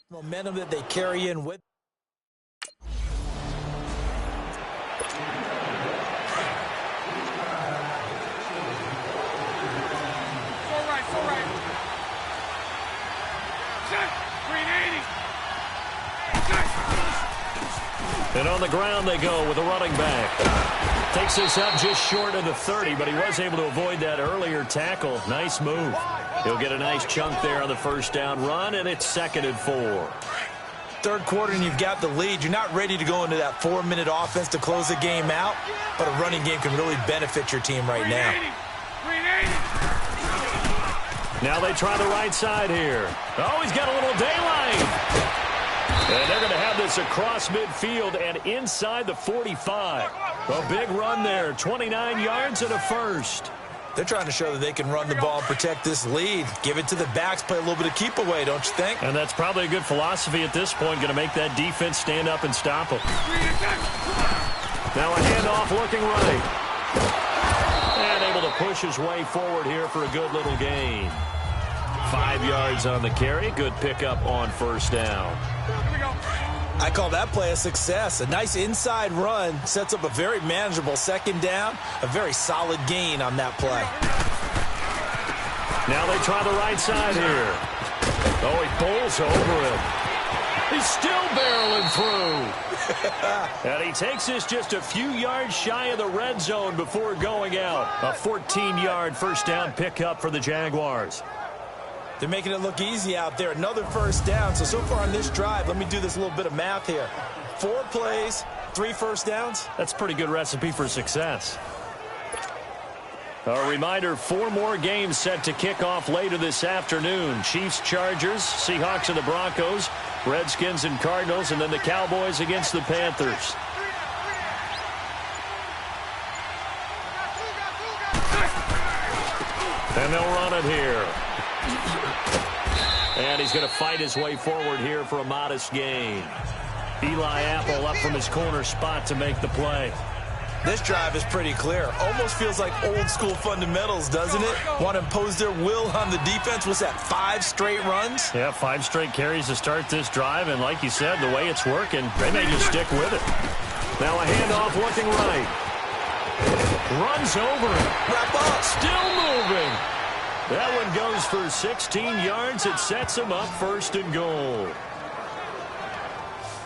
Momentum that they carry in with. Full right. Set. 380. And on the ground they go with a running back. Takes this up just short of the 30, but he was able to avoid that earlier tackle. Nice move. He'll get a nice chunk there on the first down run, and it's 2nd and 4. Third quarter and you've got the lead. You're not ready to go into that 4-minute offense to close the game out, but a running game can really benefit your team right now. 380. Now they try the right side here. Oh, he's got a little daylight. And they're going to have this across midfield and inside the 45. A big run there, 29 yards and a first. They're trying to show that they can run the ball and protect this lead. Give it to the backs, play a little bit of keep away, don't you think? And that's probably a good philosophy at this point, going to make that defense stand up and stop them. Now a handoff looking right. And able to push his way forward here for a good little gain. 5 yards on the carry. Good pickup on first down. I call that play a success. A nice inside run sets up a very manageable second down. A very solid gain on that play. Now they try the right side here. Oh, he bowls over him. He's still barreling through. And he takes this just a few yards shy of the red zone before going out. A 14-yard first down pickup for the Jaguars. They're making it look easy out there. Another first down. So far on this drive, let me do this little bit of math here. 4 plays, 3 first downs. That's a pretty good recipe for success. A reminder, 4 more games set to kick off later this afternoon. Chiefs, Chargers, Seahawks and the Broncos, Redskins and Cardinals, and then the Cowboys against the Panthers. And they'll run it here. And he's going to fight his way forward here for a modest gain. Eli Apple up from his corner spot to make the play. This drive is pretty clear. Almost feels like old school fundamentals, doesn't it? Want to impose their will on the defense. Was that 5 straight runs? Yeah, 5 straight carries to start this drive. And like you said, the way it's working, they may just stick with it. Now a handoff looking right. Runs over it. Wrap up. Still moving. That one goes for 16 yards. It sets him up 1st and goal.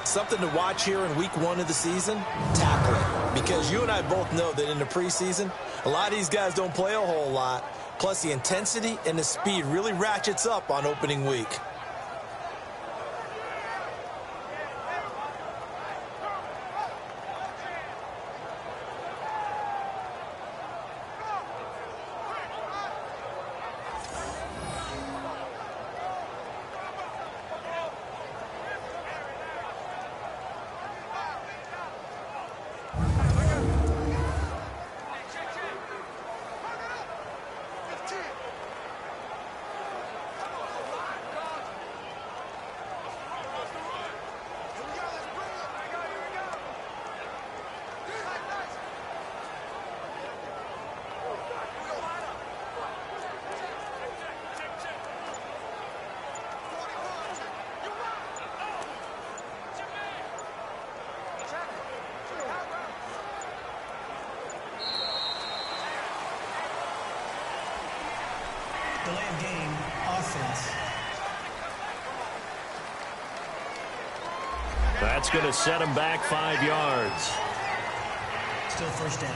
Something to watch here in week 1 of the season, tackling. Because you and I both know that in the preseason, a lot of these guys don't play a whole lot. Plus the intensity and the speed really ratchets up on opening week. Delay of game, offense. That's going to set him back 5 yards. Still first down.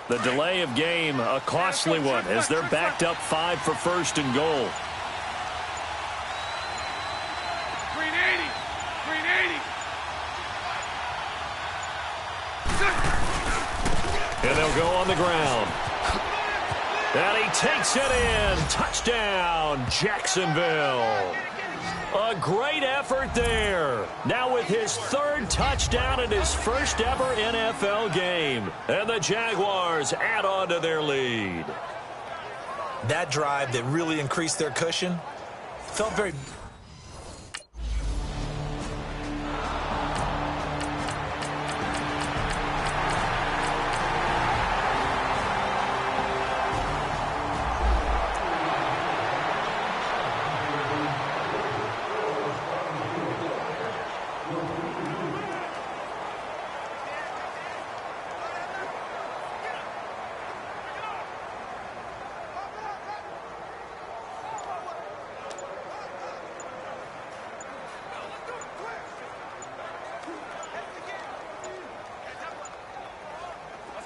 The delay of game, a costly one, as they're backed up 5 for 1st and goal. 380. 380. And they'll go on the ground. And he takes it in. Touchdown, Jacksonville. A great effort there. Now with his third touchdown in his first ever NFL game. And the Jaguars add on to their lead. That drive that really increased their cushion felt very...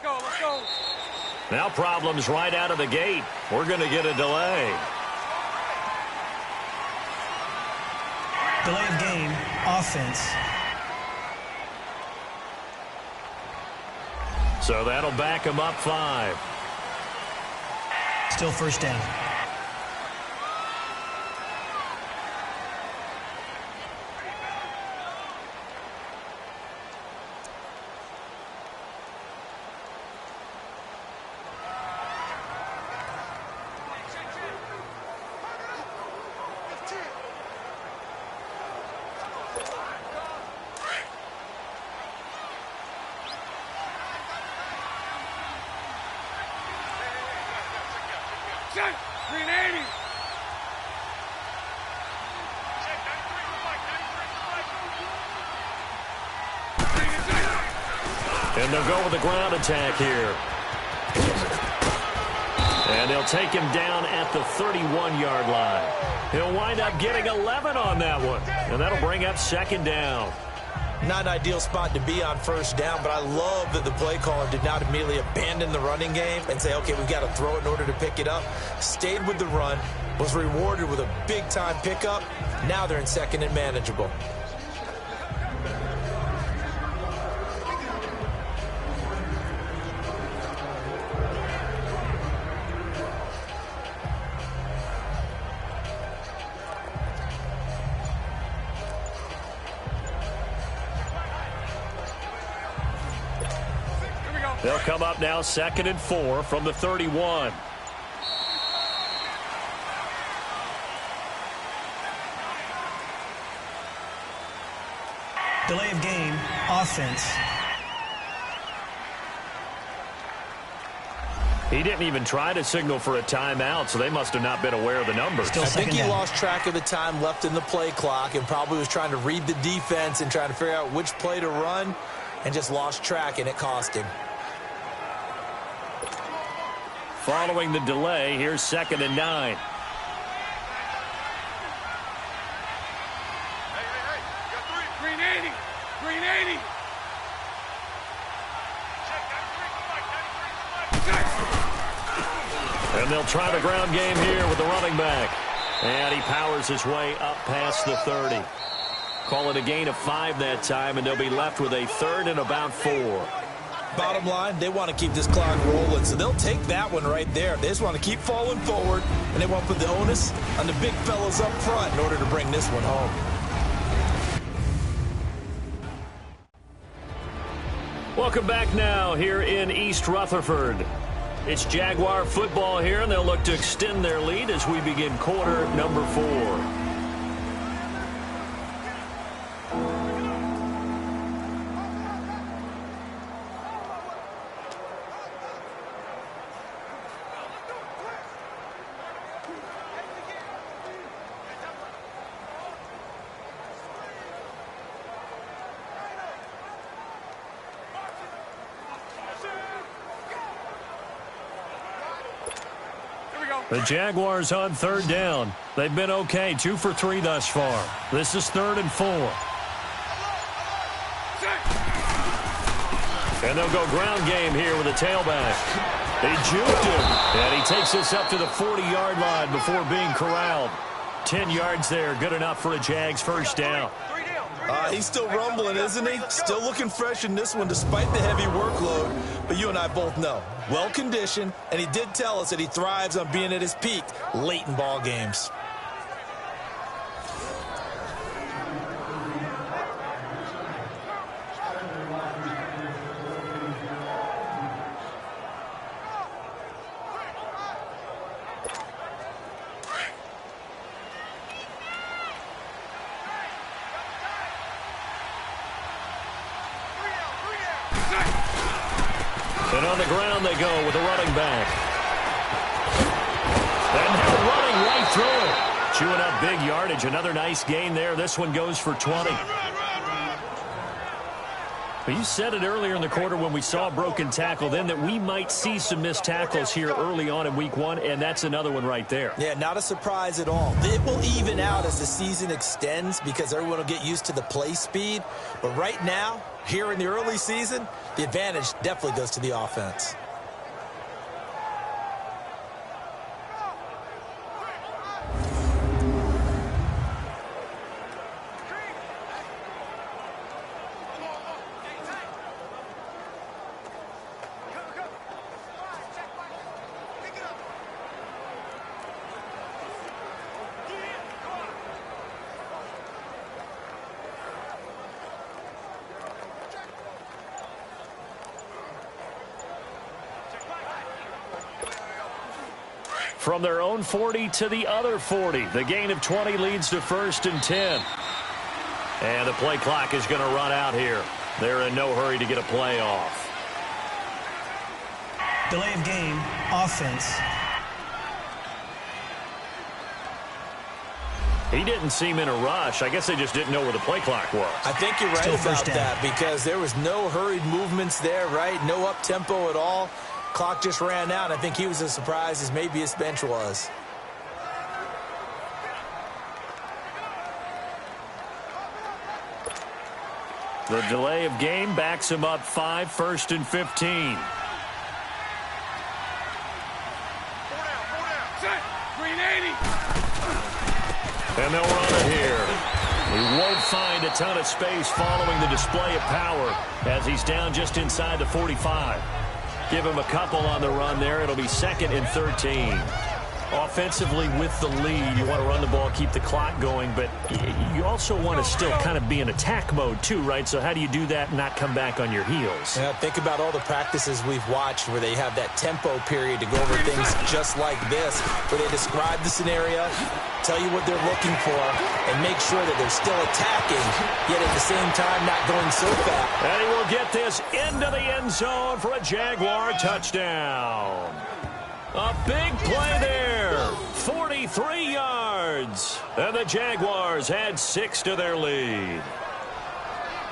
Let's go. Now problems right out of the gate. We're going to get a delay. Delay of game, offense. So that'll back him up 5. Still first down. Check. 380. And they'll go with the ground attack here. And they'll take him down at the 31-yard line. He'll wind up getting 11 on that one. And that'll bring up second down. Not an ideal spot to be on first down, but I love that the play caller did not immediately abandon the running game and say, okay, we've got to throw it in order to pick it up. Stayed with the run, was rewarded with a big-time pickup. Now they're in second and manageable. They'll come up now 2nd and 4 from the 31. Delay of game, offense. He didn't even try to signal for a timeout, so they must have not been aware of the numbers. Still I think he down. lost track of the time left in the play clock and probably was trying to read the defense and trying to figure out which play to run and just lost track, and it cost him. Following the delay, here's 2nd and 9. Green 80. Green 80. And they'll try the ground game here with the running back. And he powers his way up past the 30. Call it a gain of 5 that time, and they'll be left with a 3rd and about 4. Bottom line, they want to keep this clock rolling, so they'll take that one right there. They just want to keep falling forward, and they want to put the onus on the big fellas up front in order to bring this one home. Welcome back now here in East Rutherford. It's Jaguar football here, and they'll look to extend their lead as we begin quarter number 4. The Jaguars on 3rd down. They've been okay, 2 for 3 thus far. This is 3rd and 4. And they'll go ground game here with a tailback. He juked him, and he takes this up to the 40-yard line before being corralled. 10 yards there, good enough for a Jags first down. He's still rumbling, isn't he? Still looking fresh in this one despite the heavy workload. but you and I both know, well-conditioned, and he did tell us that he thrives on being at his peak late in ball games. And on the ground they go with a running back. And they're running right through it. Chewing up big yardage. Another nice gain there. This one goes for 20. But you said it earlier in the quarter when we saw a broken tackle then that we might see some missed tackles here early on in week one, and that's another one right there. Yeah, not a surprise at all. It will even out as the season extends because everyone will get used to the play speed. But right now, here in the early season, the advantage definitely goes to the offense. From their own 40 to the other 40. The gain of 20 leads to 1st and 10. And the play clock is going to run out here. They're in no hurry to get a play off. Delay of game, offense. He didn't seem in a rush. I guess they just didn't know where the play clock was. I think you're right about that because there was no hurried movements there, right? No up-tempo at all. Clock just ran out. I think he was as surprised as maybe his bench was. The delay of game backs him up 5, 1st and 15. Set. Green 80. And they'll run it here. He won't find a ton of space following the display of power as he's down just inside the 45. Give him a couple on the run there. It'll be 2nd and 13. Offensively with the lead, you want to run the ball, keep the clock going, but you also want to still kind of be in attack mode too, right? So how do you do that and not come back on your heels? Yeah, think about all the practices we've watched where they have that tempo period to go over things just like this, where they describe the scenario, tell you what they're looking for, and make sure that they're still attacking, yet at the same time not going so fast. And he will get this into the end zone for a Jaguar touchdown. A big play there, 43 yards, and the Jaguars add 6 to their lead.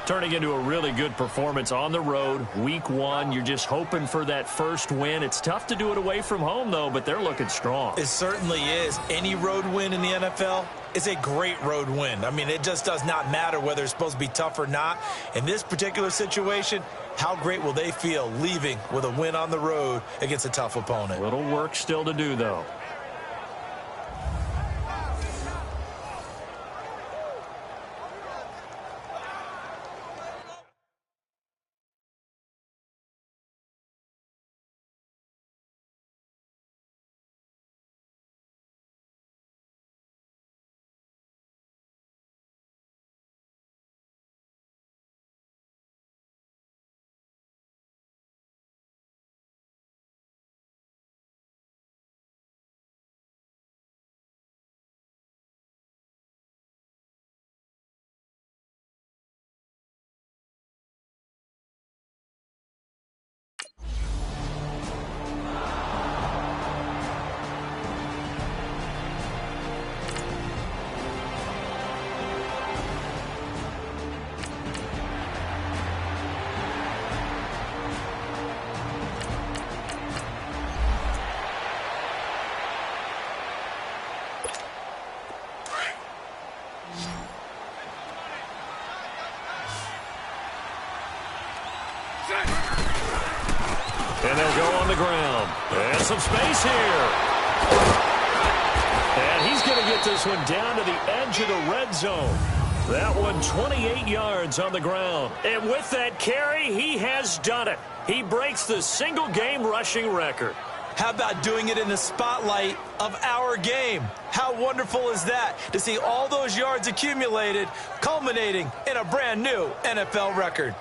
Turning into a really good performance on the road, week one. You're just hoping for that first win. It's tough to do it away from home, though, but they're looking strong. It certainly is. Any road win in the NFL is a great road win. I mean, it just does not matter whether it's supposed to be tough or not. In this particular situation, how great will they feel leaving with a win on the road against a tough opponent? Little work still to do, though. And they'll go on the ground. And some space here. And he's going to get this one down to the edge of the red zone. That one 28 yards on the ground. And with that carry, he has done it. He breaks the single-game rushing record. How about doing it in the spotlight of our game? How wonderful is that to see all those yards accumulated, culminating in a brand new NFL record?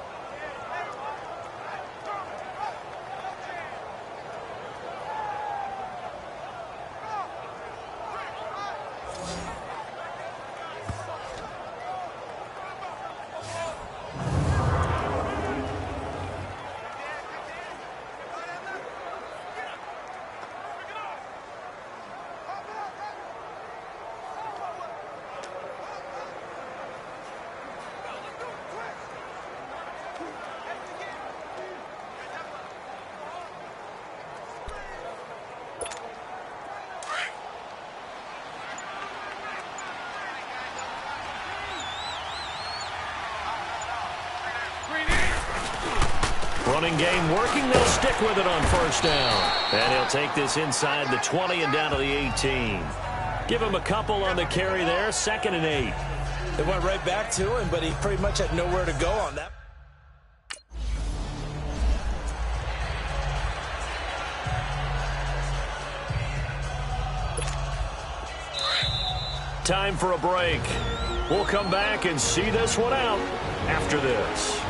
Running game working. They'll stick with it on first down. And he'll take this inside the 20 and down to the 18. Give him a couple on the carry there. 2nd and 8. They went right back to him, but he pretty much had nowhere to go on that. Time for a break. We'll come back and see this one out after this.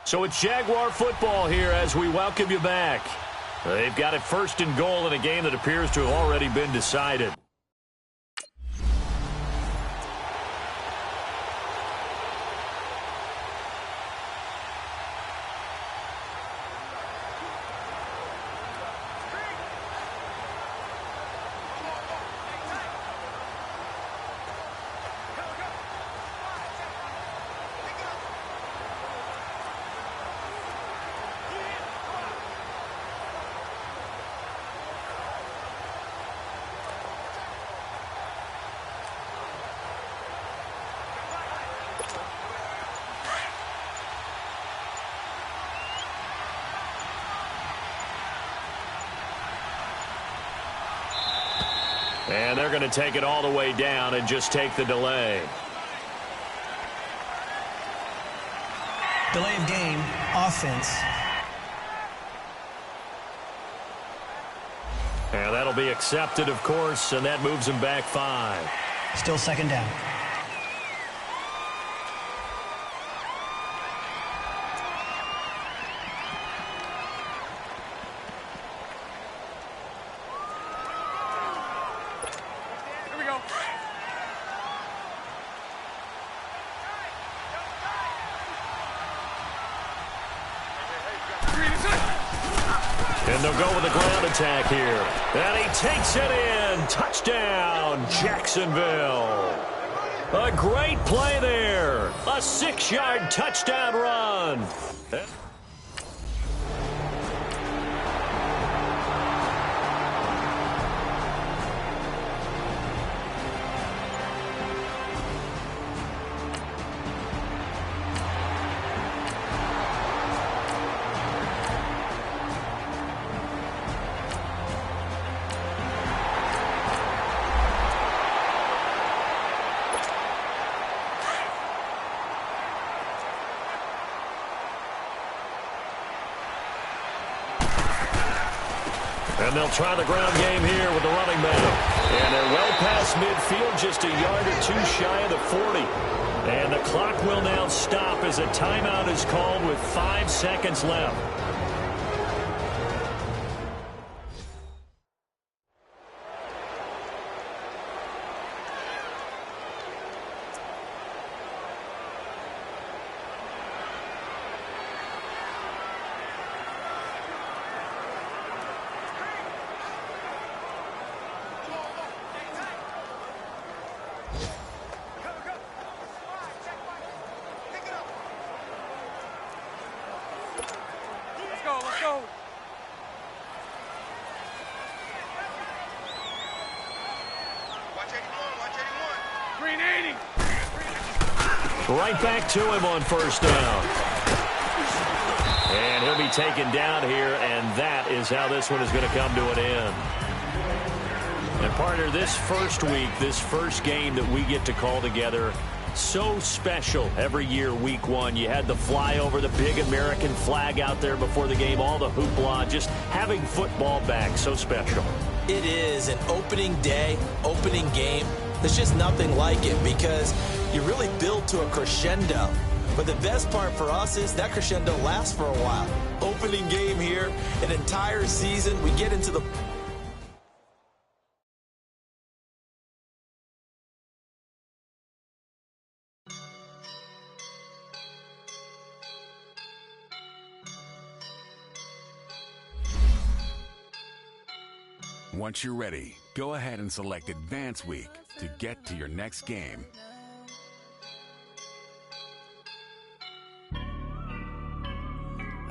So it's Jaguar football here as we welcome you back. They've got it 1st and goal in a game that appears to have already been decided. And they're going to take it all the way down and just take the delay. Delay of game, offense. And that'll be accepted, of course, and that moves him back 5. Still 2nd down. And they'll go with the ground attack here. And he takes it in. Touchdown, Jacksonville. A great play there. A 6-yard touchdown run. And they'll try the ground game here with the running back. And they're well past midfield, just a yard or two shy of the 40. And the clock will now stop as a timeout is called with 5 seconds left. Let's go. Watch 81. Green 80. Right back to him on first down. And he'll be taken down here, and that is how this one is going to come to an end. And partner, this first week, this first game that we get to call together, so special every year, week one. You had the flyover, the big American flag out there before the game, all the hoopla, just having football back, so special. It is an opening day, opening game. There's just nothing like it because you really build to a crescendo. But the best part for us is that crescendo lasts for a while. Opening game here, an entire season. We get into the... Once you're ready, go ahead and select Advance Week to get to your next game.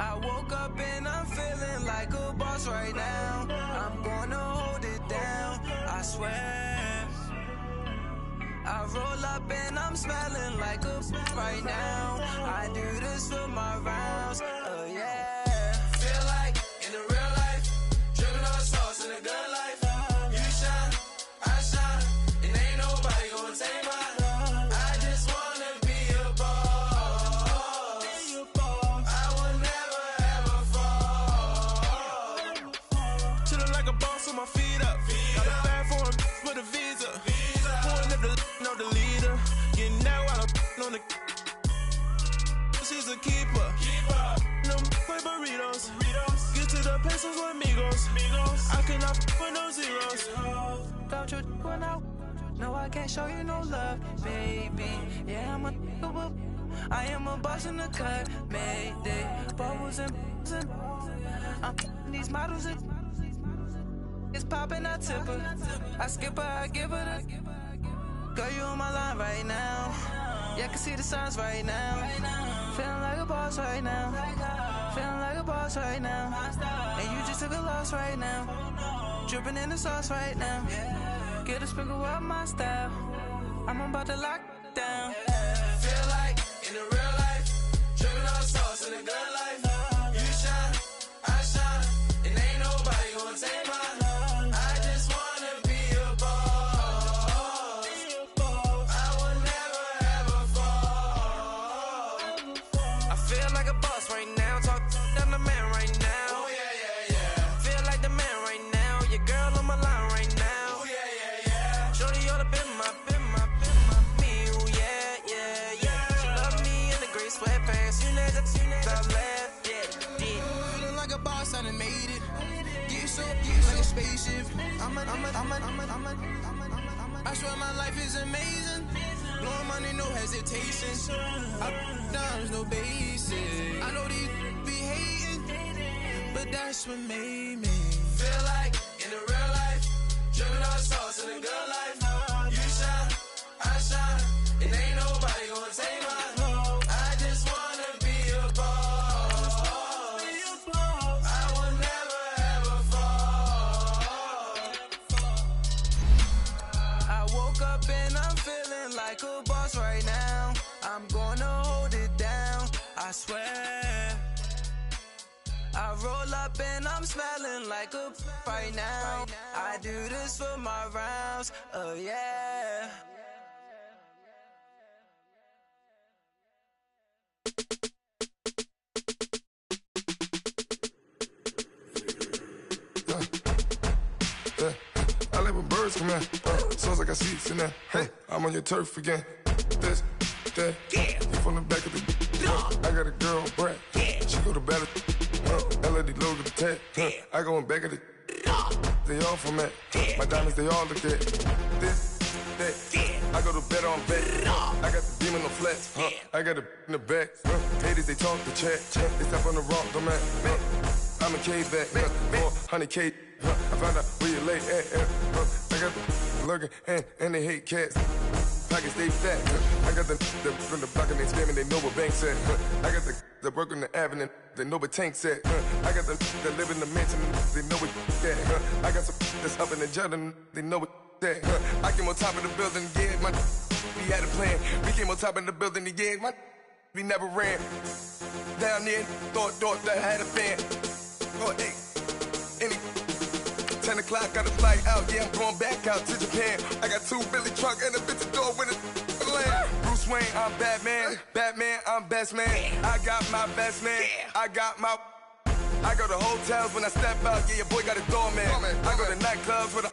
I woke up and I'm feeling like a boss right now. I'm gonna hold it down, I swear. I roll up and I'm smelling like a right now. I do this for my rounds, yeah. Feel like in the real life, dripping on sauce in a good life. You shine, I shine, and ain't nobody gonna take mine. I just wanna be a boss. I will never ever fall. Chillin' like a boss with my feet up. Got a bag for him with a visa. Pulling up the leader. Getting out while I'm on the. She's a keeper. No play burritos. Get to the pesos with amigos. I cannot with no zeros. Don't you run out? No, I can't show you no love, baby. Yeah, I am a boss in the cut. Mayday. Bubbles and I'm these models. It's popping, I tip her. I skip her, I give her the. Girl, you on my line right now. Yeah, I can see the signs right now. Feeling like a boss right now. Feeling like a boss right now. And you just took a loss right now. Dripping in the sauce right now. Get a sprinkle up my style. I'm about to lock down. Feel like in the real life, dripping on sauce in a good life. You shine, I shine, and ain't nobody gonna take mine. I just wanna be a boss. I will never ever fall. I feel like a boss right now. Talk down the man right now. Oh yeah. Feel like the man right now. Your girl on my line right now. Oh yeah. Shorty oughta been my me. Ooh yeah. She love me in the gray sweatpants. You never left. Yeah. Feeling like a boss, I done made it. Get so like a spaceship. I swear my life is amazing. Blowing money, no hesitation. Up, downs, no basic. I know these be hating, but that's what made me. Feel like in the real life, dripping on sauce in a good life. You shine, I shine, and ain't nobody gonna take mine. I just wanna be a boss. I will never ever fall. I woke up and I'm feeling like a boss right now. I'm gonna hold it down, I swear. I roll up and I'm smelling like a right now. I do this for my rounds, yeah. I like when birds come out. Sounds like I seats in there. I'm on your turf again. This, that. You from the back of the. I got a girl, Brad. She go to battle. LED logo the tag. I go in back of the. They all from that. My diamonds, they all look at. This, that. I go to bed on bed. I got the demon on flats. I got it in the back. Haters, they talk the chat. They step on the rock, don't man. I'm a K back. 400K. I found out where you lay at. I got the lurking and they hate cats. Pockets stay fat. I got the from the block and they scamming, they know what banks at. I got the work on the avenue, they know what tanks at. I got the that live in the mansion, they know what that. I got some that's up in the jungle, they know what that. I came on top of the building, yeah, my we had a plan. We came on top of the building, yeah, my we never ran. Down there, thought that I had a fan. Oh, hey, 10 o'clock, got a flight out. Yeah, I'm going back out to Japan. I got 2 Billy truck and a bitch door with a land. Bruce Wayne, I'm Batman. Batman, I'm best man. I got my best man. I go to hotels when I step out. Yeah, your boy got a doorman. I go to nightclubs with a.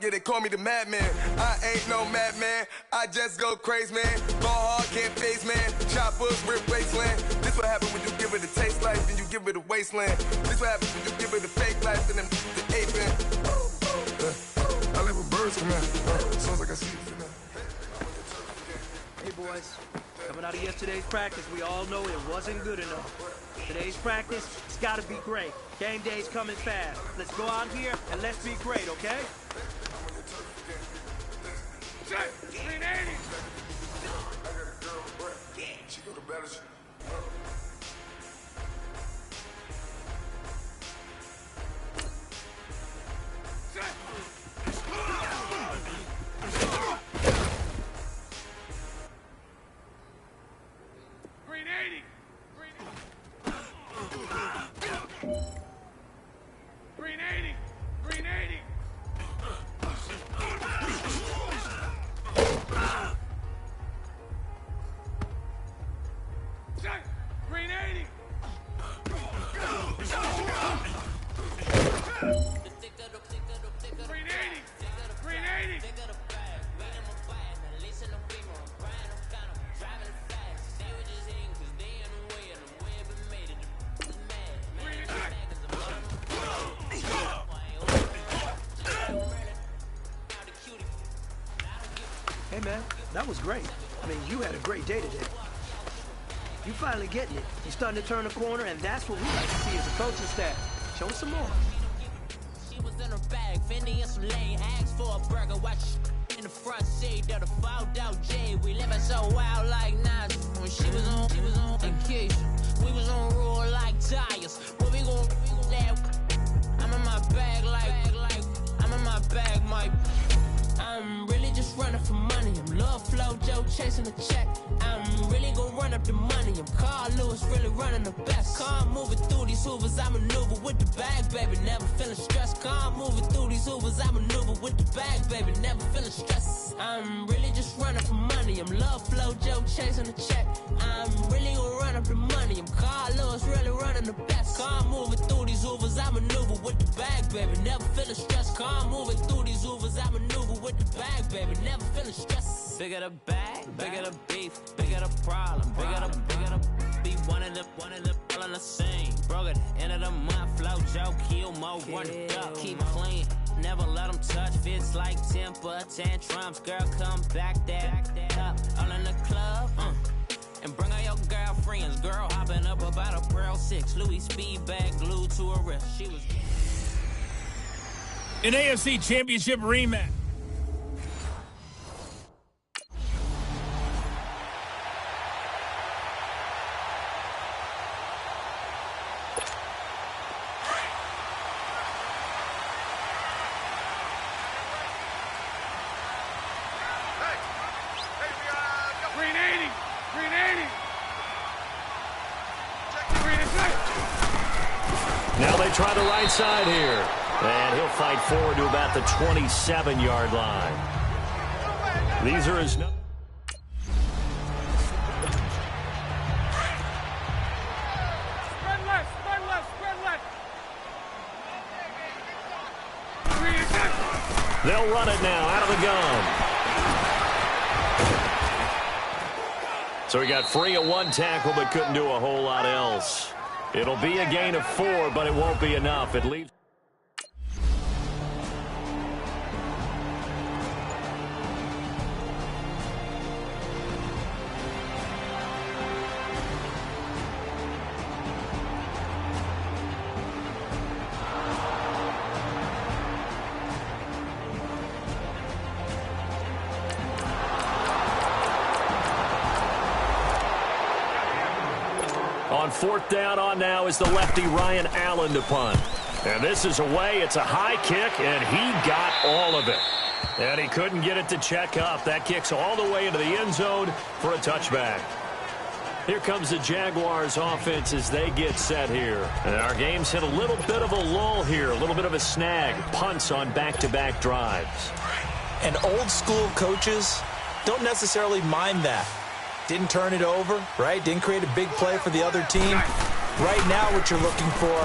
Yeah, they call me the madman. I ain't no madman. I just go crazy, man. Ball hard, can't face, man. Choppers, rip wasteland. This what happens when you give it a taste life, then you give it a wasteland. This what happens when you give it a fake life, then the ape man. I live with birds come out. Sounds like I see it. Hey, boys. Coming out of yesterday's practice, we all know it wasn't good enough. Today's practice, it's got to be great. Game day's coming fast. Let's go out here and let's be great, okay? Green 80. She go to battle. Green 80. Green 80. Green 80. Green 80. Green 80. Green 80. Hey, man, that was great. I mean, you had a great day today. You finally getting it. You're starting to turn the corner, and that's what we like to see as a coaching staff. Show us some more. She was in her bag, Fendi and some lane, asked for a burger, watch in the front seat of the fouled out J. We living so wild like Nas. When she was on vacation, we was on roll like tires. What we gon' that? I'm in my bag like I'm in my bag, my. I'm really just running for money. I'm Love Flow Joe chasing the check. I'm really gonna run up the money. I'm Carl Lewis, really running the best. Car moving through these hoovers, I maneuver with the bag, baby. Never feeling stressed. Car moving through these hoovers, I maneuver with the bag, baby. Never feeling stressed. I'm really just running for money. I'm Love Flow Joe chasing the check. I'm really gonna run up the money. I'm Carl Lewis, really running the best. Car moving through these hoovers, I maneuver with the bag, baby. Never feeling stressed. Car moving through these hoovers, I maneuver with the bag, baby. Never feeling stressed. Bigger the bag, bigger the beef, bigger the problem, bigger the be one of the all on the same. Broke at the end of the month, flow Joe, kill mo, run it up, keep clean. Never let them touch, fits like temper tantrums. Girl, come back that up, all in the club, and bring all your girlfriends. Girl, hopping up about a Pearl 6, Louis speed bag glued to her wrist. She was an AFC Championship rematch. Green 80. Green 80. Now they try the right side here. And he'll fight forward to about the 27-yard line. These are his numbers. Spread left. Spread left. Spread left. They'll run it now out of the gun. So he got free of one tackle but couldn't do a whole lot else. It'll be a gain of 4, but it won't be enough. It leaves. On fourth down on now is the lefty Ryan Allen to punt. And this is away. It's a high kick, and he got all of it. And he couldn't get it to check up. That kicks all the way into the end zone for a touchback. Here comes the Jaguars offense as they get set here. And our game's hit a little bit of a lull here, a little bit of a snag. Punts on back-to-back drives. And old school coaches don't necessarily mind that. Didn't turn it over, right? Didn't create a big play for the other team. Right now what you're looking for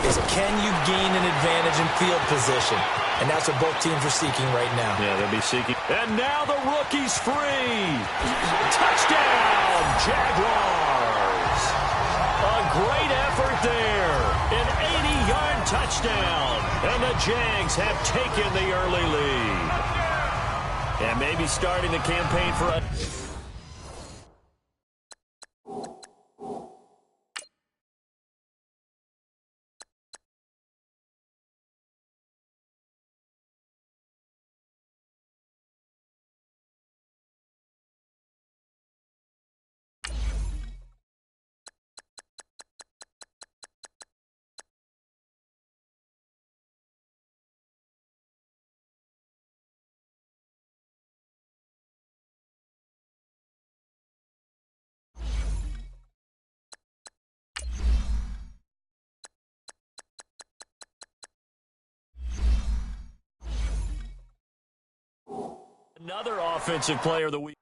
is can you gain an advantage in field position? And that's what both teams are seeking right now. Yeah, they'll be seeking. And now the rookie's free. Touchdown, Jaguars. A great effort there. An 80-yard touchdown. And the Jags have taken the early lead. And maybe starting the campaign for a... Another offensive player of the week.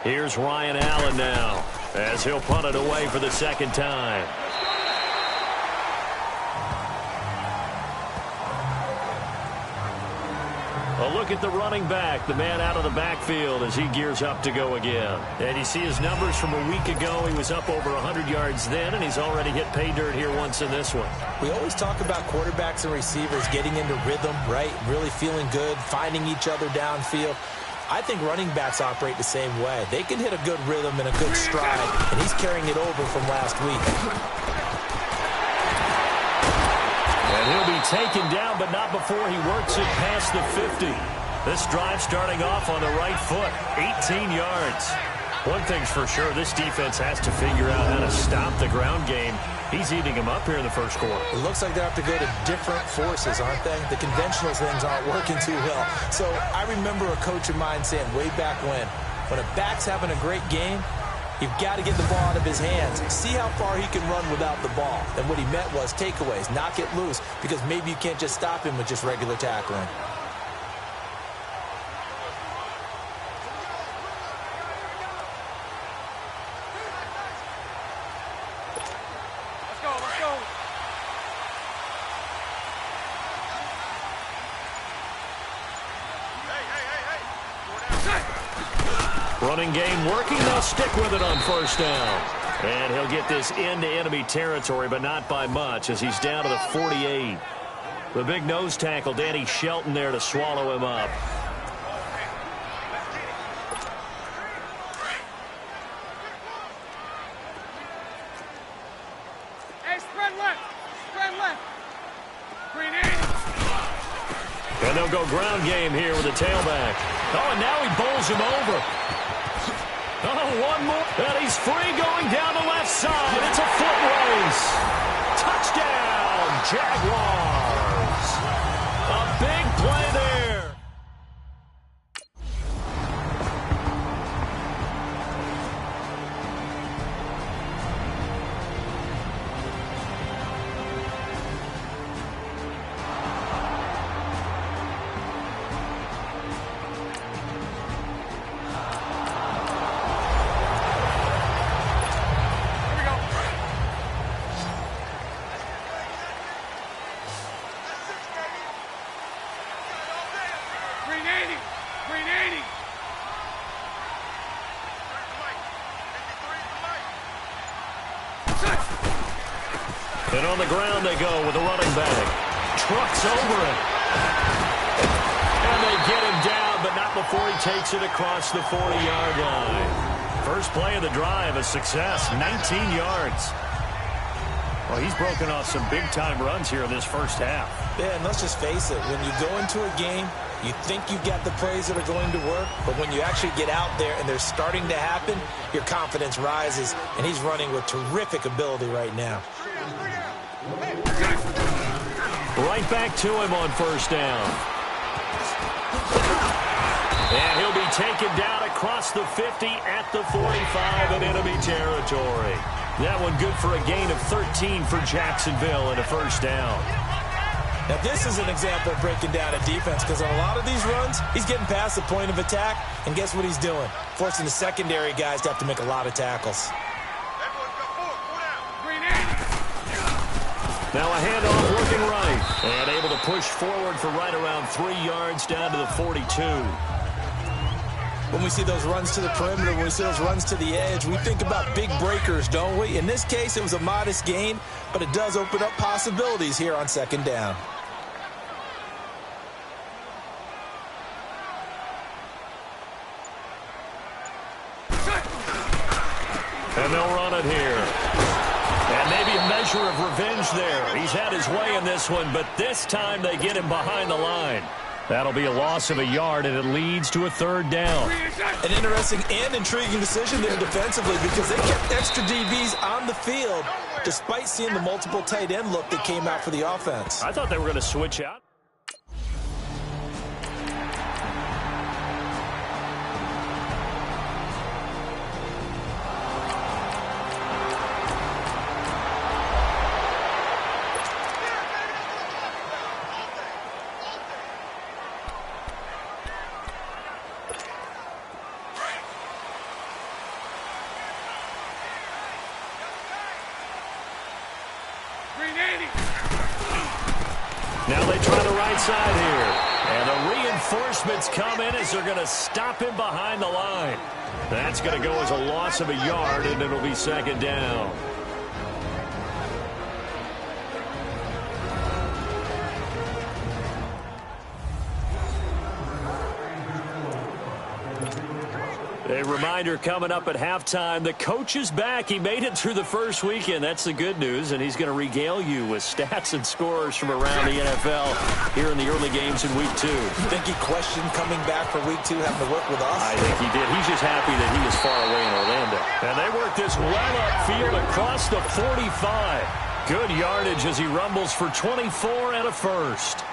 Here's Ryan Allen now as he'll punt it away for the second time. A look at the running back, the man out of the backfield as he gears up to go again. And you see his numbers from a week ago. He was up over 100 yards then, and he's already hit pay dirt here once in this one. We always talk about quarterbacks and receivers getting into rhythm, right? Really feeling good, finding each other downfield. I think running backs operate the same way. They can hit a good rhythm and a good stride, and he's carrying it over from last week. And he'll be taken down, but not before he works it past the 50. This drive starting off on the right foot, 18 yards. One thing's for sure, this defense has to figure out how to stop the ground game. He's eating him up here in the first quarter. It looks like they have to go to different forces, aren't they? The conventional things aren't working too well. So I remember a coach of mine saying way back when a back's having a great game, you've got to get the ball out of his hands. See how far he can run without the ball. And what he meant was takeaways, knock it loose, because maybe you can't just stop him with just regular tackling. Let's go. Running game working. They'll stick with it on first down. And he'll get this into enemy territory, but not by much as he's down to the 48. The big nose tackle, Danny Shelton, there to swallow him up. Hey, spread left. Green 80. And they'll go ground game here with the tailback. Oh, and now he bowls him over. Oh, one more. And he's free going down the left side. It's a foot race. Touchdown, Jaguars. A big play there. And on the ground they go with the running back. Trucks over it. And they get him down, but not before he takes it across the 40-yard line. First play of the drive, a success, 19 yards. Well, he's broken off some big-time runs here in this first half. Yeah, and let's just face it. When you go into a game, you think you've got the plays that are going to work, but when you actually get out there and they're starting to happen, your confidence rises, and he's running with terrific ability right now. Right back to him on first down. And he'll be taken down across the 50 at the 45 in enemy territory. That one good for a gain of 13 for Jacksonville and a first down. Now, this is an example of breaking down a defense because on a lot of these runs, he's getting past the point of attack, and guess what he's doing? Forcing the secondary guys to have to make a lot of tackles. Now a handoff looking right, and able to push forward for right around 3 yards down to the 42. When we see those runs to the perimeter, when we see those runs to the edge, we think about big breakers, don't we? In this case, it was a modest gain, but it does open up possibilities here on second down. And they'll run it here. And maybe a measure of revenge there. He's had his way in this one, but this time they get him behind the line. That'll be a loss of a yard, and it leads to a third down. An interesting and intriguing decision there defensively because they kept extra DBs on the field despite seeing the multiple tight end look that came out for the offense. I thought they were going to switch out. Now they try the right side here. And the reinforcements come in as they're going to stop him behind the line. That's going to go as a loss of a yard, and it'll be second down. A reminder coming up at halftime, the coach is back. He made it through the first weekend. That's the good news, and he's going to regale you with stats and scores from around the NFL here in the early games in Week 2. You think he questioned coming back for Week 2, having to work with us? I think he did. He's just happy that he was far away in Orlando. And they work this well upfield across the 45. Good yardage as he rumbles for 24 and a first.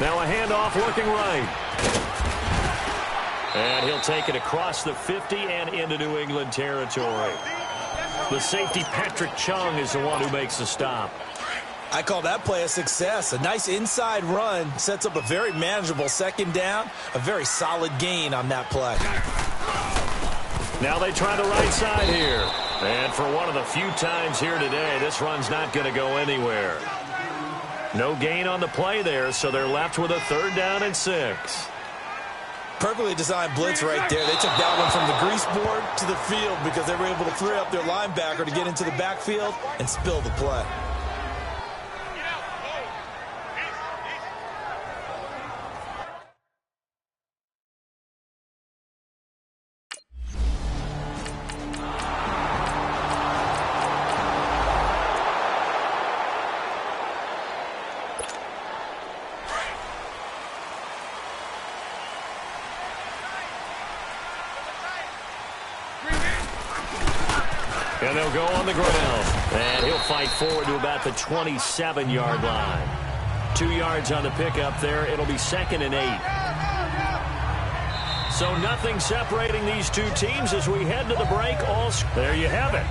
Now a handoff looking right. And he'll take it across the 50 and into New England territory. The safety, Patrick Chung, is the one who makes the stop. I call that play a success. A nice inside run sets up a very manageable second down. A very solid gain on that play. Now they try the right side here. And for one of the few times here today, this run's not going to go anywhere. No gain on the play there, so they're left with a third down and 6. Perfectly designed blitz right there. They took that one from the grease board to the field because they were able to free up their linebacker to get into the backfield and spill the play. And they'll go on the ground. And he'll fight forward to about the 27-yard line. 2 yards on the pickup there. It'll be 2nd and 8. So nothing separating these two teams as we head to the break. There you have it.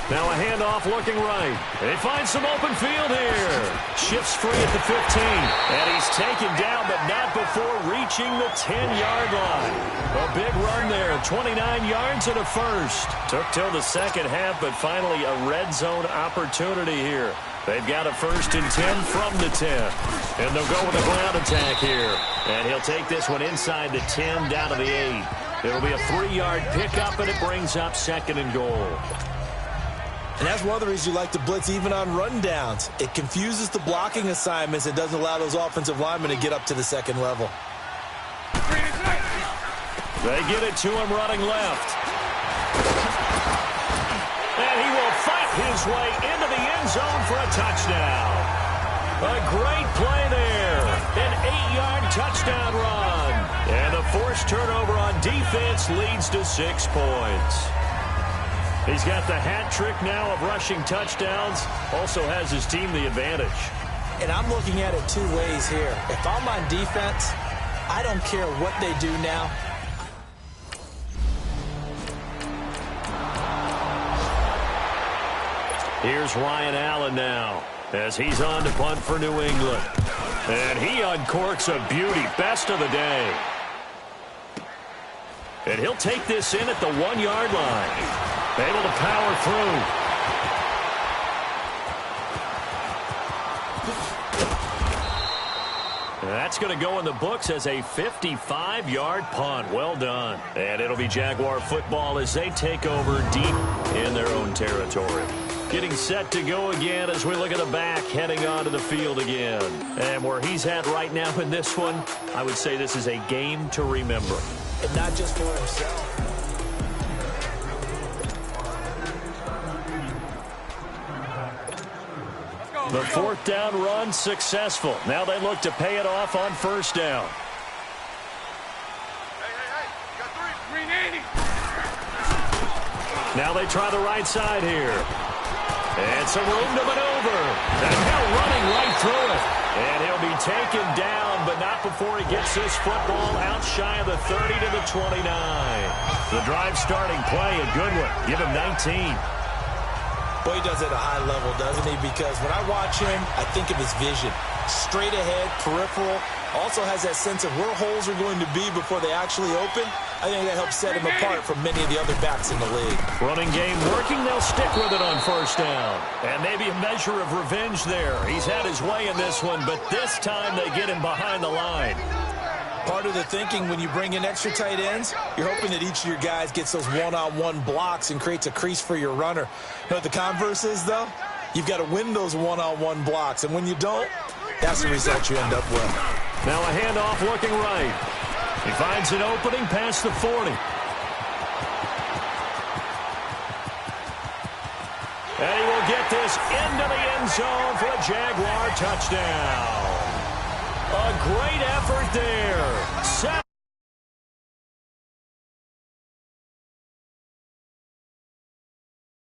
Now a handoff looking right. They find some open field here. Shifts free at the 15. And he's taken down, but not before reaching the 10-yard line. A big run there. 29 yards and a first. Took till the second half, but finally a red zone opportunity here. They've got a 1st and 10 from the 10. And they'll go with a ground attack here. And he'll take this one inside the 10 down to the 8. It'll be a 3-yard pickup, and it brings up 2nd and goal. And that's one of the reasons you like to blitz even on rundowns. It confuses the blocking assignments and doesn't allow those offensive linemen to get up to the second level. They get it to him running left. And he will fight his way into the end zone for a touchdown. A great play there. An 8-yard touchdown run. And the forced turnover on defense leads to 6 points. He's got the hat trick now of rushing touchdowns. Also has his team the advantage. And I'm looking at it 2 ways here. If I'm on defense, I don't care what they do now. Here's Ryan Allen now as he's on to punt for New England. And he uncorks a beauty. Best of the day. And he'll take this in at the 1-yard line. Able to power through. That's going to go in the books as a 55-yard punt. Well done. And it'll be Jaguar football as they take over deep in their own territory. Getting set to go again as we look at the back, heading onto the field again. And where he's at right now in this one, I would say this is a game to remember. And not just for himself. The 4th down run successful. Now they look to pay it off on 1st down. Hey, 380. Now they try the right side here. And some room to maneuver. And now running right through it. And he'll be taken down, but not before he gets this football out shy of the 30 to the 29. The drive starting play, a good one. Give him 19. Boy, he does it at a high level, doesn't he? Because when I watch him, I think of his vision. Straight ahead, peripheral. Also has that sense of where holes are going to be before they actually open. I think that helps set him apart from many of the other backs in the league. Running game working. They'll stick with it on 1st down. And maybe a measure of revenge there. He's had his way in this one, but this time they get him behind the line. Part of the thinking when you bring in extra tight ends, you're hoping that each of your guys gets those one-on-one blocks and creates a crease for your runner. You know what the converse is, though? You've got to win those one-on-one blocks, and when you don't, that's the result you end up with. Now a handoff looking right. He finds an opening past the 40. And he will get this into the end zone for a Jaguar touchdown. A great effort there.